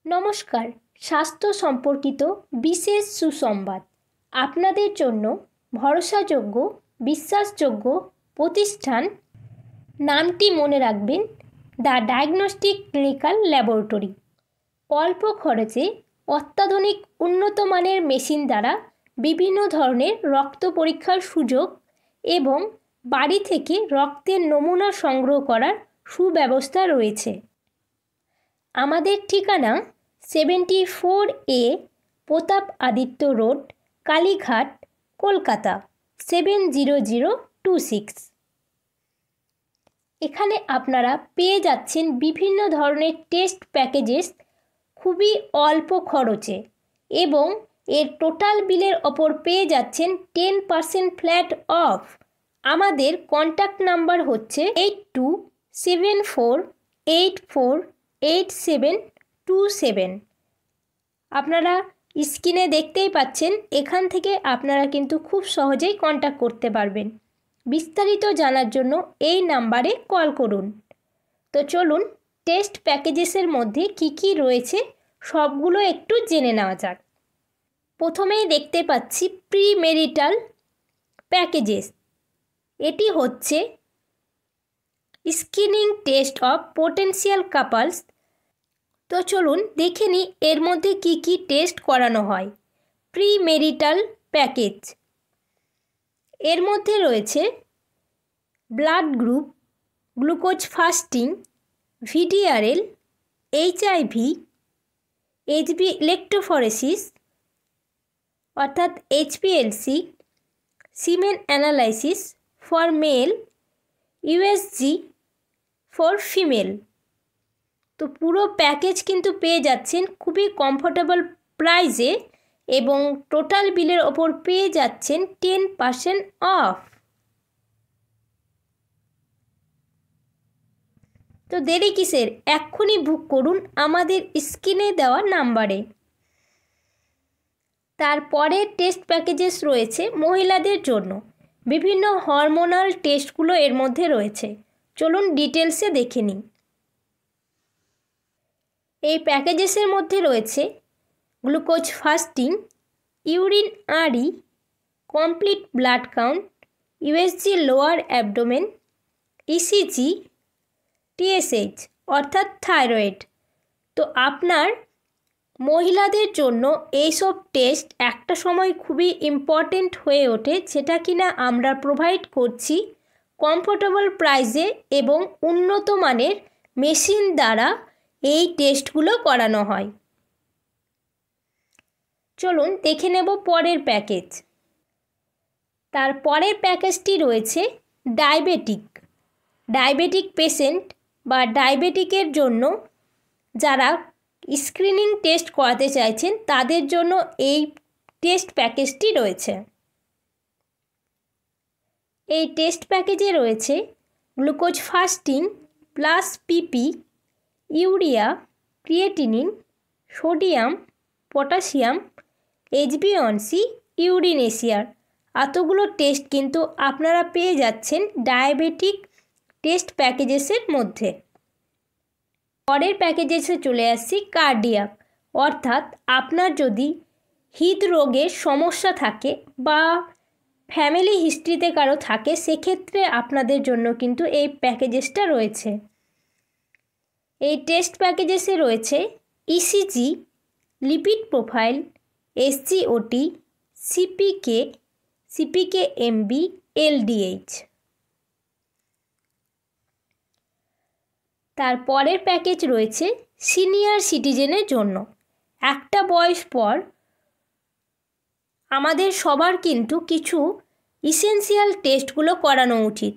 নমস্কার। স্বাস্থ্য সম্পর্কিত বিশেষ সুসংবাদ আপনাদের জন্য। ভরসাযোগ্য বিশ্বাসযোগ্য প্রতিষ্ঠান, নামটি মনে রাখবেন, দ্য ডায়াগনস্টিক ক্লিনিক্যাল ল্যাবরেটরি। অল্প খরচে অত্যাধুনিক উন্নত মানের মেশিন দ্বারা বিভিন্ন ধরনের রক্ত পরীক্ষার সুযোগ এবং বাড়ি থেকে রক্তের নমুনা সংগ্রহ করার সুব্যবস্থা রয়েছে। আমাদের ঠিকানা 74A প্রতাপ আদিত্য রোড, কালীঘাট, কলকাতা 70026। এখানে আপনারা পেয়ে যাচ্ছেন বিভিন্ন ধরনের টেস্ট প্যাকেজেস খুবই অল্প খরচে, এবং এর টোটাল বিলের ওপর পেয়ে যাচ্ছেন 10% ফ্ল্যাট অফ। আমাদের কন্ট্যাক্ট নাম্বার হচ্ছে 8274848727। আপনারা স্ক্রিনে দেখতেই পাচ্ছেন, এখান থেকে আপনারা কিন্তু খুব সহজেই কন্ট্যাক্ট করতে পারবেন। বিস্তারিত জানার জন্য এই নাম্বারে কল করুন। তো চলুন টেস্ট প্যাকেজেসের মধ্যে কি কি রয়েছে সবগুলো একটু জেনে নেওয়া যাক। প্রথমেই দেখতে পাচ্ছি প্রি ম্যারিটাল প্যাকেজেস। এটি হচ্ছে screening test of potential couples. তো চলুন দেখে নিই এর মধ্যে কি কি টেস্ট করানো হয়। প্রি ম্যারিটাল প্যাকেজ, এর মধ্যে রয়েছে blood group, glucose fasting, VDRL, HIV, HB electrophoresis অর্থাৎ HPLC, semen analysis for male, USG for female. তো পুরো প্যাকেজ কিন্তু পেয়ে যাচ্ছেন খুবই কমফোর্টেবল প্রাইসে, এবং টোটাল বিলের ওপর পেয়ে যাচ্ছেন 10% অফ। তো দেরি কিসের, এক্ষুনি বুক করুন আমাদের স্ক্রিনে দেওয়া নাম্বারে। তারপরে টেস্ট প্যাকেজেস রয়েছে মহিলাদের জন্য। বিভিন্ন হরমোনাল টেস্টগুলো এর মধ্যে রয়েছে। চলুন ডিটেলসে দেখে নিই। এই প্যাকেজেসের মধ্যে রয়েছে glucose fasting, urine RE, complete blood count, USG lower abdomen, ECG, TSH অর্থাৎ থাইরয়েড। তো আপনার মহিলাদের জন্য এইসব টেস্ট একটা সময় খুবই ইম্পর্টেন্ট হয়ে ওঠে, যেটা কিনা আমরা প্রোভাইড করছি কমফোর্টেবল প্রাইসে এবং উন্নত মানের মেশিন দ্বারা এই টেস্টগুলো করানো হয়। চলুন দেখে নেব পরের প্যাকেজ। তার পরের প্যাকেজটি রয়েছে ডায়াবেটিক পেশেন্ট বা ডায়াবেটিকের জন্য যারা স্ক্রিনিং টেস্ট করাতে চাইছেন তাদের জন্য এই টেস্ট প্যাকেজটি রয়েছে। এই টেস্ট প্যাকেজে রয়েছে গ্লুকোজ ফাস্টিং প্লাস পিপি, ইউরিয়া, ক্রিয়েটিনিন, সোডিয়াম, পটাশিয়াম, এইচবিওয়ানসি, ইউরিনেশিয়ার। এতগুলো টেস্ট কিন্তু আপনারা পেয়ে যাচ্ছেন ডায়াবেটিক টেস্ট প্যাকেজেসের মধ্যে। পরের প্যাকেজেসে চলে আসছি কার্ডিয়াক, অর্থাৎ আপনার যদি হৃদরোগের সমস্যা থাকে বা ফ্যামিলি হিস্ট্রিতে কারো থাকে, সেক্ষেত্রে আপনাদের জন্য কিন্তু এই প্যাকেজেসটা রয়েছে। এই টেস্ট প্যাকেজেসে রয়েছে ECG, lipid profile, SGOT, CPK MB, LDH. তারপরের প্যাকেজ রয়েছে সিনিয়র সিটিজেনের জন্য। একটা বয়স পর আমাদের সবার কিন্তু কিছু ইসেনশিয়াল টেস্টগুলো করানো উচিত।